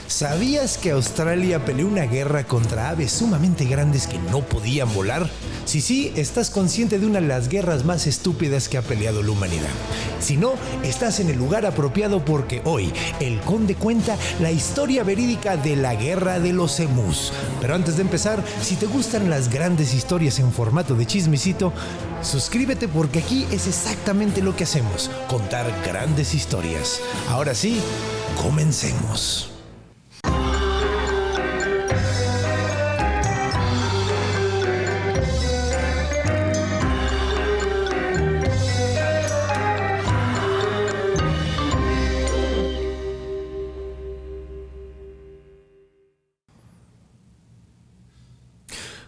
¿Sabías que Australia peleó una guerra contra aves sumamente grandes que no podían volar? Sí, estás consciente de una de las guerras más estúpidas que ha peleado la humanidad. Si no, estás en el lugar apropiado porque hoy el Conde cuenta la historia verídica de la guerra de los emús. Pero antes de empezar, si te gustan las grandes historias en formato de chismecito, suscríbete porque aquí es exactamente lo que hacemos, contar grandes historias. Ahora sí, comencemos.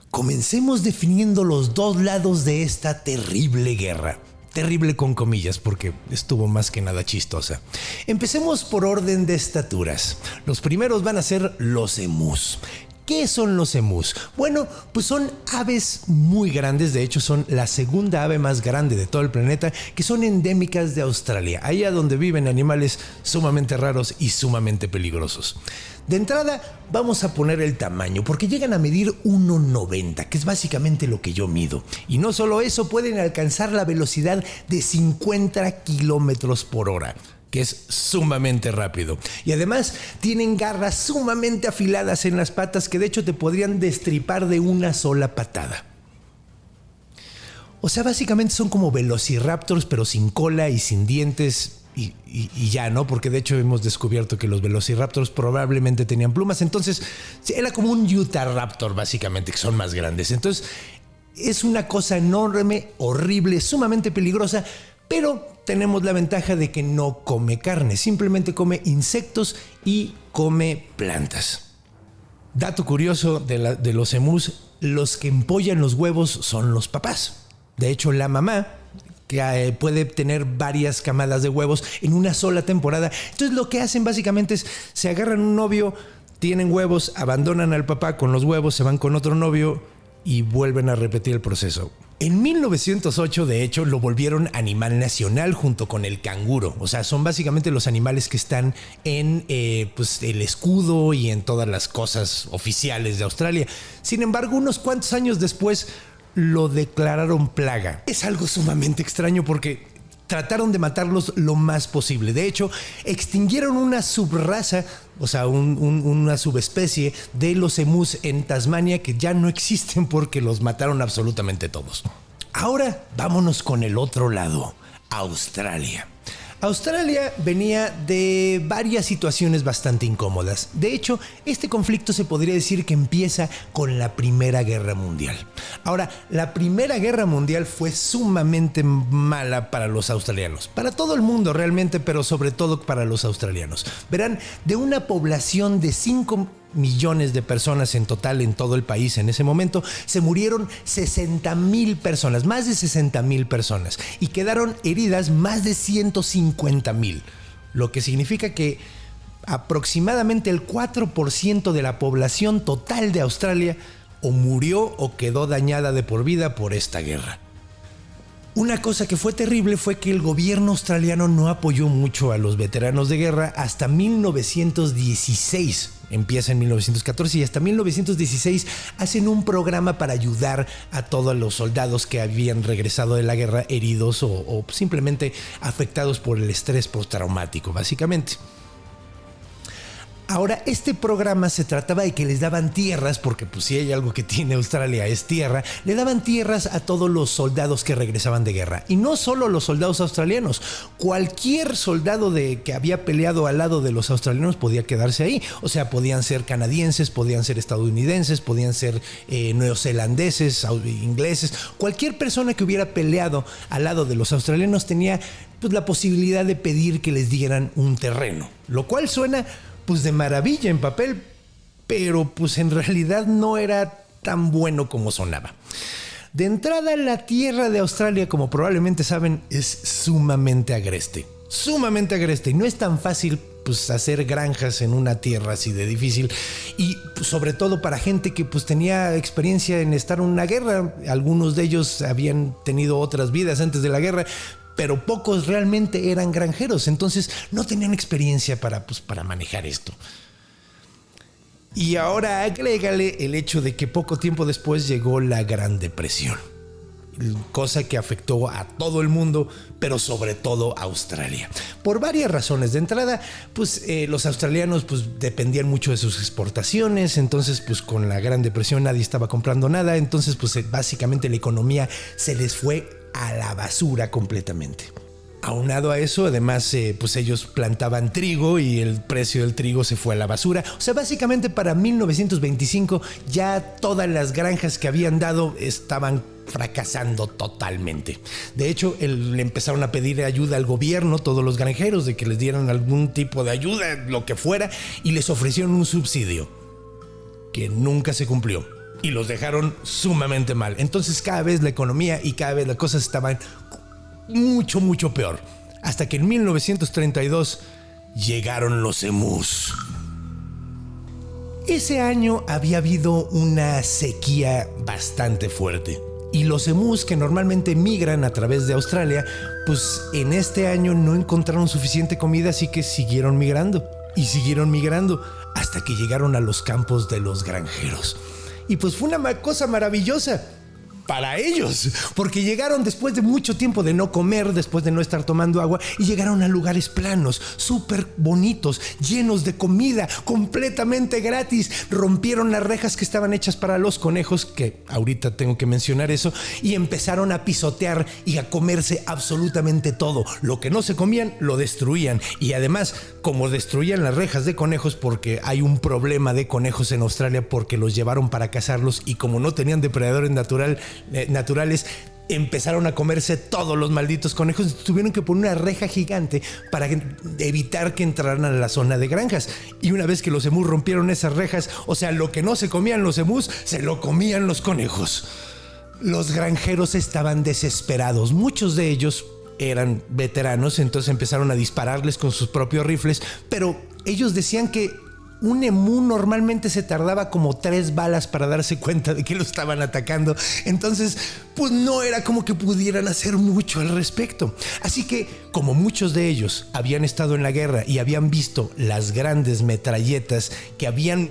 Comencemos definiendo los dos lados de esta terrible guerra. Terrible con comillas porque estuvo más que nada chistosa. Empecemos por orden de estaturas. Los primeros van a ser los emús. ¿Qué son los emús? Bueno, pues son aves muy grandes, de hecho son la segunda ave más grande de todo el planeta, que son endémicas de Australia, allá donde viven animales sumamente raros y sumamente peligrosos. De entrada vamos a poner el tamaño, porque llegan a medir 1,90, que es básicamente lo que yo mido. Y no solo eso, pueden alcanzar la velocidad de 50 kilómetros por hora. Que es sumamente rápido. Y además tienen garras sumamente afiladas en las patas que de hecho te podrían destripar de una sola patada. O sea, básicamente son como velociraptors, pero sin cola y sin dientes y ya, ¿no? Porque de hecho hemos descubierto que los velociraptors probablemente tenían plumas. Entonces, era como un Utahraptor, básicamente, que son más grandes. Entonces, es una cosa enorme, horrible, sumamente peligrosa, pero tenemos la ventaja de que no come carne, simplemente come insectos y come plantas. Dato curioso de los emús, los que empollan los huevos son los papás. De hecho, la mamá que puede tener varias camadas de huevos en una sola temporada. Entonces lo que hacen básicamente es, se agarran un novio, tienen huevos, abandonan al papá con los huevos, se van con otro novio y vuelven a repetir el proceso. En 1908, de hecho, lo volvieron animal nacional junto con el canguro. O sea, son básicamente los animales que están en el escudo y en todas las cosas oficiales de Australia. Sin embargo, unos cuantos años después lo declararon plaga. Es algo sumamente extraño porque trataron de matarlos lo más posible. De hecho, extinguieron una subraza, o sea, una subespecie de los emús en Tasmania que ya no existen porque los mataron absolutamente todos. Ahora vámonos con el otro lado, Australia. Australia venía de varias situaciones bastante incómodas. De hecho, este conflicto se podría decir que empieza con la Primera Guerra Mundial. Ahora, la Primera Guerra Mundial fue sumamente mala para los australianos. Para todo el mundo realmente, pero sobre todo para los australianos. Verán, de una población de 5 millones de personas en total en todo el país en ese momento, se murieron 60,000 personas, más de 60,000 personas, y quedaron heridas más de 150,000, lo que significa que aproximadamente el 4% de la población total de Australia o murió o quedó dañada de por vida por esta guerra. Una cosa que fue terrible fue que el gobierno australiano no apoyó mucho a los veteranos de guerra hasta 1916. Empieza en 1914 y hasta 1916 hacen un programa para ayudar a todos los soldados que habían regresado de la guerra heridos o simplemente afectados por el estrés postraumático, básicamente. Ahora, este programa se trataba de que les daban tierras, porque pues si hay algo que tiene Australia es tierra, le daban tierras a todos los soldados que regresaban de guerra. Y no solo los soldados australianos, cualquier soldado que había peleado al lado de los australianos podía quedarse ahí. O sea, podían ser canadienses, podían ser estadounidenses, podían ser neozelandeses, ingleses. Cualquier persona que hubiera peleado al lado de los australianos tenía pues la posibilidad de pedir que les dieran un terreno, lo cual suena pues de maravilla en papel, pero pues en realidad no era tan bueno como sonaba. De entrada, la tierra de Australia, como probablemente saben, es sumamente agreste. Sumamente agreste. Y no es tan fácil pues hacer granjas en una tierra así de difícil. Y pues, sobre todo para gente que pues tenía experiencia en estar en una guerra. Algunos de ellos habían tenido otras vidas antes de la guerra, pero pocos realmente eran granjeros, entonces no tenían experiencia para manejar esto. Y ahora agrégale el hecho de que poco tiempo después llegó la Gran Depresión, cosa que afectó a todo el mundo, pero sobre todo a Australia. Por varias razones. De entrada, pues los australianos pues dependían mucho de sus exportaciones, entonces pues con la Gran Depresión nadie estaba comprando nada, entonces pues básicamente la economía se les fue a la basura completamente. Aunado a eso, además, pues ellos plantaban trigo y el precio del trigo se fue a la basura. O sea, básicamente para 1925 ya todas las granjas que habían dado estaban fracasando totalmente. De hecho, le empezaron a pedir ayuda al gobierno, todos los granjeros, de que les dieran algún tipo de ayuda, lo que fuera, y les ofrecieron un subsidio que nunca se cumplió. Y los dejaron sumamente mal. Entonces cada vez la economía y cada vez las cosas estaban mucho peor, hasta que en 1932 llegaron los emús. Ese año había habido una sequía bastante fuerte y los emús, que normalmente migran a través de Australia, pues en este año no encontraron suficiente comida, así que siguieron migrando hasta que llegaron a los campos de los granjeros. Y pues fue una cosa maravillosa para ellos, porque llegaron después de mucho tiempo de no comer, después de no estar tomando agua, y llegaron a lugares planos, súper bonitos, llenos de comida, completamente gratis. Rompieron las rejas que estaban hechas para los conejos, que ahorita tengo que mencionar eso, y empezaron a pisotear y a comerse absolutamente todo. Lo que no se comían, lo destruían. Y además, como destruían las rejas de conejos, porque hay un problema de conejos en Australia, porque los llevaron para cazarlos, y como no tenían depredadores naturales, empezaron a comerse todos los malditos conejos. Tuvieron que poner una reja gigante para evitar que entraran a la zona de granjas. Y una vez que los emús rompieron esas rejas, o sea, lo que no se comían los emús, se lo comían los conejos. Los granjeros estaban desesperados. Muchos de ellos eran veteranos, entonces empezaron a dispararles con sus propios rifles, pero ellos decían que un emú normalmente se tardaba como 3 balas para darse cuenta de que lo estaban atacando. Entonces, pues no era como que pudieran hacer mucho al respecto. Así que, como muchos de ellos habían estado en la guerra y habían visto las grandes metralletas que habían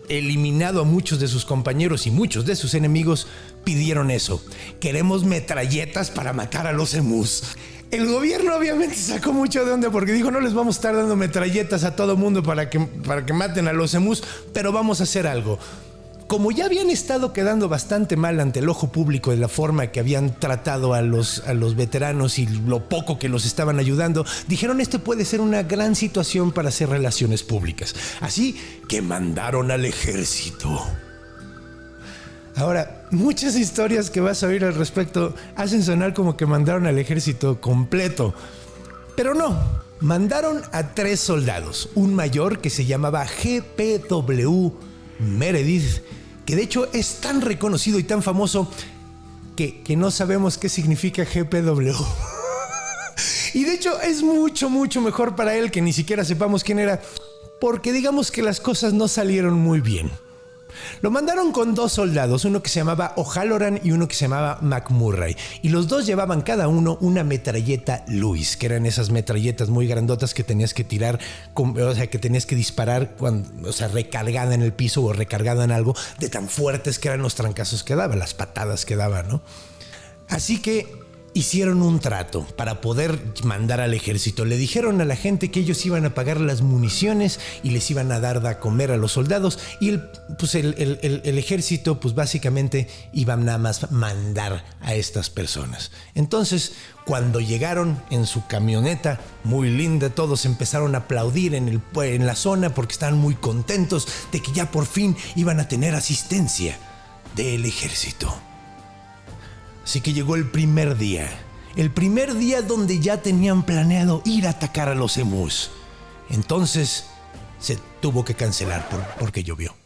eliminado a muchos de sus compañeros y muchos de sus enemigos, pidieron eso. Queremos metralletas para matar a los emús. El gobierno obviamente sacó mucho de onda porque dijo: no les vamos a estar dando metralletas a todo mundo para que maten a los emús, pero vamos a hacer algo. Como ya habían estado quedando bastante mal ante el ojo público de la forma que habían tratado a los veteranos y lo poco que los estaban ayudando, dijeron: esto puede ser una gran situación para hacer relaciones públicas. Así que mandaron al ejército. Ahora, muchas historias que vas a oír al respecto hacen sonar como que mandaron al ejército completo. Pero no, mandaron a 3 soldados. Un mayor que se llamaba G.P.W. Meredith, que de hecho es tan reconocido y tan famoso que no sabemos qué significa G.P.W. Y de hecho es mucho mejor para él que ni siquiera sepamos quién era, porque digamos que las cosas no salieron muy bien. Lo mandaron con 2 soldados, uno que se llamaba O'Halloran y uno que se llamaba McMurray. Y los 2 llevaban cada uno una metralleta Lewis, que eran esas metralletas muy grandotas que tenías que tirar, o sea, que tenías que disparar cuando, o sea, recargada en el piso o recargada en algo, de tan fuertes que eran los trancazos que daban, las patadas que daban, ¿no? Así que hicieron un trato para poder mandar al ejército. Le dijeron a la gente que ellos iban a pagar las municiones y les iban a dar de comer a los soldados, y el ejército pues básicamente iba nada más mandar a estas personas. Entonces, cuando llegaron en su camioneta muy linda, todos empezaron a aplaudir en la zona porque estaban muy contentos de que ya por fin iban a tener asistencia del ejército. Así que llegó el primer día donde ya tenían planeado ir a atacar a los emús. Entonces se tuvo que cancelar porque llovió.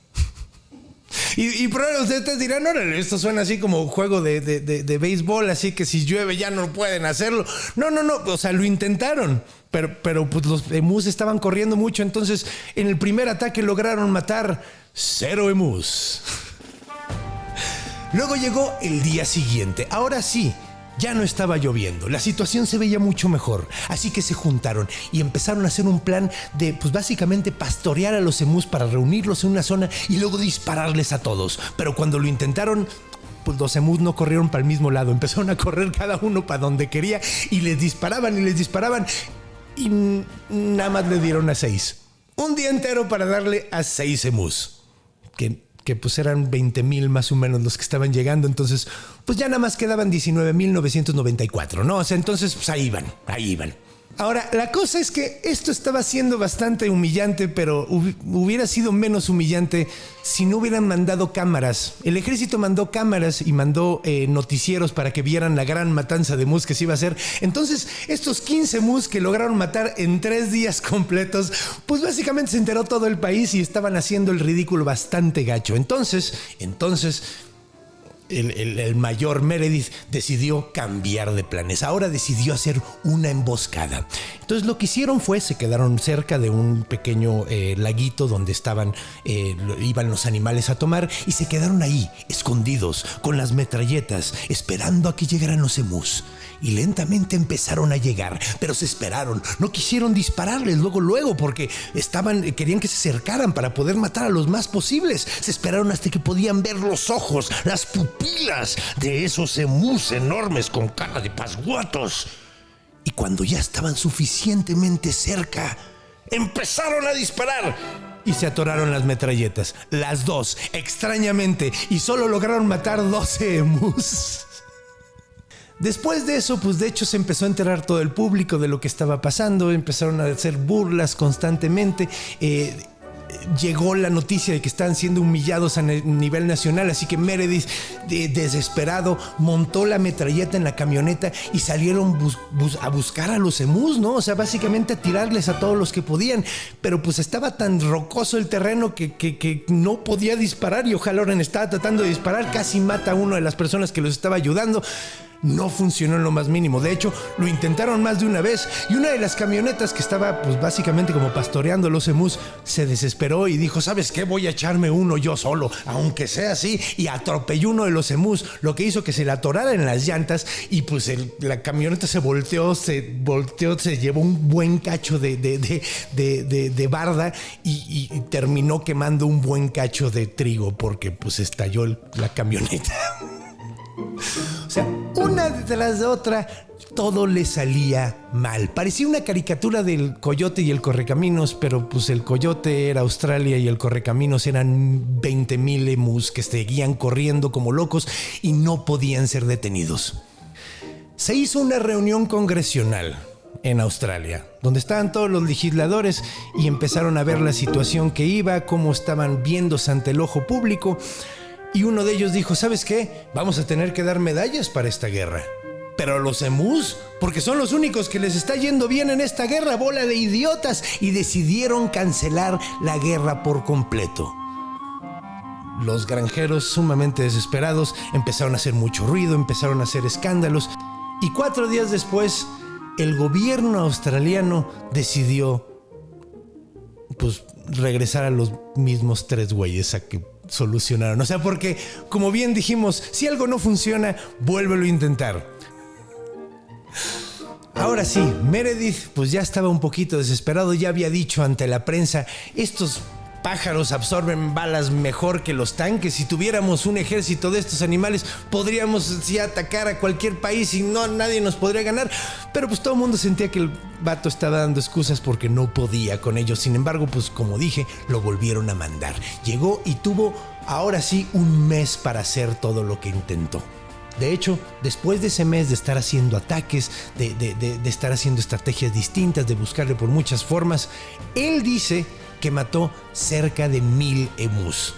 Y probablemente ustedes dirán: órale, esto suena así como juego de béisbol, así que si llueve ya no pueden hacerlo. No, o sea, lo intentaron, pero pues los emús estaban corriendo mucho, entonces en el primer ataque lograron matar 0 emús. Luego llegó el día siguiente. Ahora sí, ya no estaba lloviendo, la situación se veía mucho mejor, así que se juntaron y empezaron a hacer un plan de, pues básicamente pastorear a los emús para reunirlos en una zona y luego dispararles a todos. Pero cuando lo intentaron, pues los emús no corrieron para el mismo lado, empezaron a correr cada uno para donde quería y les disparaban y nada más le dieron a 6. Un día entero para darle a 6 emús, que pues eran 20,000 más o menos los que estaban llegando. Entonces pues ya nada más quedaban 19,994, ¿no? O sea, entonces pues ahí iban. Ahora, la cosa es que esto estaba siendo bastante humillante, pero hubiera sido menos humillante si no hubieran mandado cámaras. El ejército mandó cámaras y mandó noticieros para que vieran la gran matanza de mus que se iba a hacer. Entonces, estos 15 mus que lograron matar en 3 días completos, pues básicamente se enteró todo el país y estaban haciendo el ridículo bastante gacho. Entonces, el mayor Meredith decidió cambiar de planes. Ahora decidió hacer una emboscada. Entonces lo que hicieron fue, se quedaron cerca de un pequeño laguito donde iban los animales a tomar, y se quedaron ahí, escondidos, con las metralletas, esperando a que llegaran los emús. Y lentamente empezaron a llegar, pero se esperaron, no quisieron dispararles luego, porque querían que se acercaran para poder matar a los más posibles. Se esperaron hasta que podían ver los ojos, las pupilas de esos emús enormes con cara de pasguatos. Y cuando ya estaban suficientemente cerca, empezaron a disparar. Y se atoraron las metralletas, las dos, extrañamente, y solo lograron matar 12 emús. Después de eso, pues de hecho se empezó a enterar todo el público de lo que estaba pasando, empezaron a hacer burlas constantemente, llegó la noticia de que estaban siendo humillados a nivel nacional, así que Meredith, desesperado, montó la metralleta en la camioneta y salieron a buscar a los emús, ¿no? O sea, básicamente a tirarles a todos los que podían, pero pues estaba tan rocoso el terreno que no podía disparar, y O'Halloran estaba tratando de disparar, casi mata a una de las personas que los estaba ayudando. No funcionó en lo más mínimo. De hecho, lo intentaron más de una vez, y una de las camionetas que estaba pues básicamente como pastoreando los emús se desesperó y dijo: ¿sabes qué? Voy a echarme uno yo solo, aunque sea así, y atropelló uno de los emús, lo que hizo que se le atorara en las llantas, y pues la camioneta se volteó, se llevó un buen cacho de barda y terminó quemando un buen cacho de trigo, porque pues estalló la camioneta. O sea, una tras de otra, todo le salía mal. Parecía una caricatura del coyote y el correcaminos, pero pues el coyote era Australia y el correcaminos eran 20,000 emus que seguían corriendo como locos y no podían ser detenidos. Se hizo una reunión congresional en Australia, donde estaban todos los legisladores y empezaron a ver la situación que iba, cómo estaban viéndose ante el ojo público. Y uno de ellos dijo: ¿sabes qué? Vamos a tener que dar medallas para esta guerra. Pero a los emús, porque son los únicos que les está yendo bien en esta guerra, bola de idiotas. Y decidieron cancelar la guerra por completo. Los granjeros, sumamente desesperados, empezaron a hacer mucho ruido, empezaron a hacer escándalos. Y 4 días después, el gobierno australiano decidió pues regresar a los mismos 3 güeyes a que solucionaron. O sea, porque, como bien dijimos, si algo no funciona, vuélvelo a intentar. Ahora sí, Meredith pues ya estaba un poquito desesperado. Ya había dicho ante la prensa: estos pájaros absorben balas mejor que los tanques. Si tuviéramos un ejército de estos animales, podríamos sí atacar a cualquier país y nadie nos podría ganar. Pero pues todo el mundo sentía que el vato estaba dando excusas porque no podía con ellos. Sin embargo, pues como dije, lo volvieron a mandar. Llegó y tuvo ahora sí un mes para hacer todo lo que intentó. De hecho, después de ese mes de estar haciendo ataques, de estar haciendo estrategias distintas, de buscarle por muchas formas, él dice que mató cerca de 1,000 emús.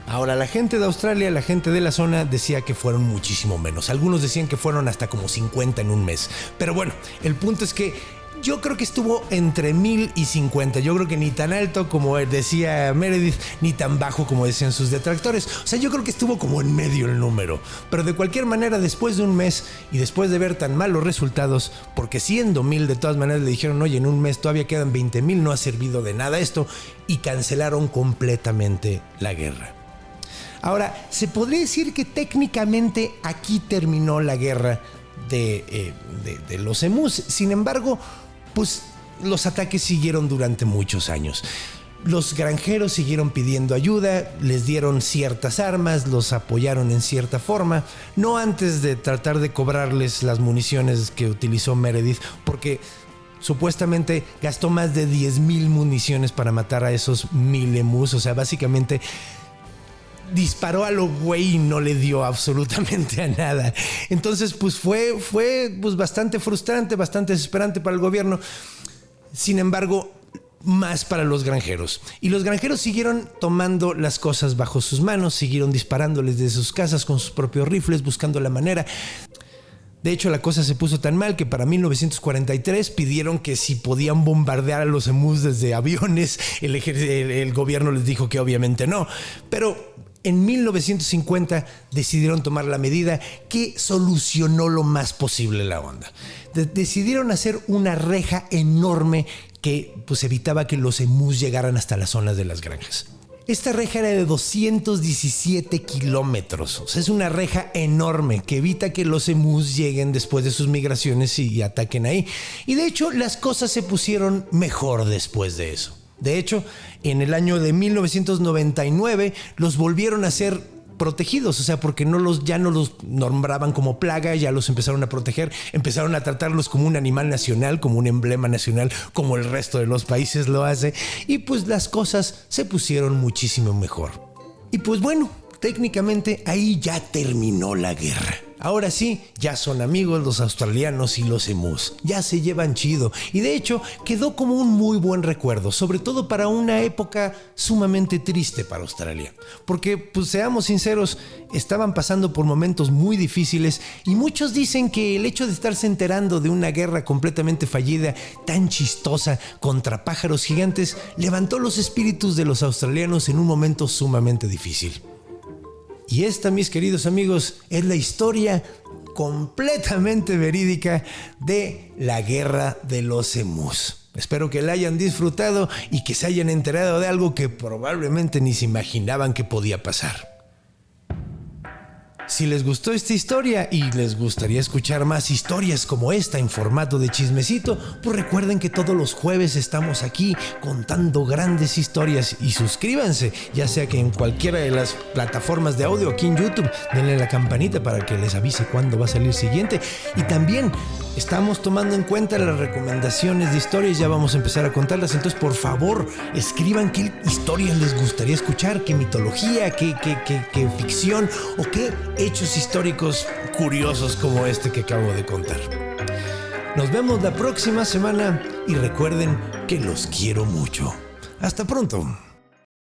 Ahora, la gente de Australia, la gente de la zona, decía que fueron muchísimo menos. Algunos decían que fueron hasta como 50 en un mes. Pero bueno, el punto es que yo creo que estuvo entre 1,000 y 50. Yo creo que ni tan alto como decía Meredith, ni tan bajo como decían sus detractores. O sea, yo creo que estuvo como en medio el número. Pero de cualquier manera, después de un mes y después de ver tan malos resultados, porque siendo 1,000 de todas maneras le dijeron: oye, en un mes todavía quedan 20,000, no ha servido de nada esto, y cancelaron completamente la guerra. Ahora, se podría decir que técnicamente aquí terminó la guerra de los emús. Sin embargo, pues los ataques siguieron durante muchos años. Los granjeros siguieron pidiendo ayuda, les dieron ciertas armas, los apoyaron en cierta forma, no antes de tratar de cobrarles las municiones que utilizó Meredith, porque supuestamente gastó más de 10,000 municiones para matar a esos 1,000 emús. O sea, básicamente disparó a lo güey y no le dio absolutamente a nada. Entonces, pues fue pues bastante frustrante, bastante desesperante para el gobierno. Sin embargo, más para los granjeros. Y los granjeros siguieron tomando las cosas bajo sus manos, siguieron disparándoles desde sus casas con sus propios rifles, buscando la manera. De hecho, la cosa se puso tan mal que para 1943 pidieron que si podían bombardear a los emús desde aviones. El gobierno les dijo que obviamente no. Pero en 1950 decidieron tomar la medida que solucionó lo más posible la onda. Decidieron hacer una reja enorme que pues evitaba que los emús llegaran hasta las zonas de las granjas. Esta reja era de 217 kilómetros. O sea, es una reja enorme que evita que los emús lleguen después de sus migraciones y ataquen ahí. Y de hecho, las cosas se pusieron mejor después de eso. De hecho, en el año de 1999 los volvieron a hacer protegidos, o sea, porque ya no los nombraban como plaga, ya los empezaron a proteger, empezaron a tratarlos como un animal nacional, como un emblema nacional, como el resto de los países lo hace, y pues las cosas se pusieron muchísimo mejor. Y pues bueno, técnicamente ahí ya terminó la guerra. Ahora sí, ya son amigos los australianos y los emús. Ya se llevan chido. Y de hecho, quedó como un muy buen recuerdo, sobre todo para una época sumamente triste para Australia. Porque, pues seamos sinceros, estaban pasando por momentos muy difíciles y muchos dicen que el hecho de estarse enterando de una guerra completamente fallida, tan chistosa, contra pájaros gigantes, levantó los espíritus de los australianos en un momento sumamente difícil. Y esta, mis queridos amigos, es la historia completamente verídica de la guerra de los emús. Espero que la hayan disfrutado y que se hayan enterado de algo que probablemente ni se imaginaban que podía pasar. Si les gustó esta historia y les gustaría escuchar más historias como esta en formato de chismecito, pues recuerden que todos los jueves estamos aquí contando grandes historias y suscríbanse, ya sea que en cualquiera de las plataformas de audio aquí en YouTube, denle la campanita para que les avise cuándo va a salir siguiente. Y también estamos tomando en cuenta las recomendaciones de historias, ya vamos a empezar a contarlas, entonces por favor escriban qué historias les gustaría escuchar, qué mitología, qué ficción o qué hechos históricos curiosos como este que acabo de contar. Nos vemos la próxima semana y recuerden que los quiero mucho. Hasta pronto.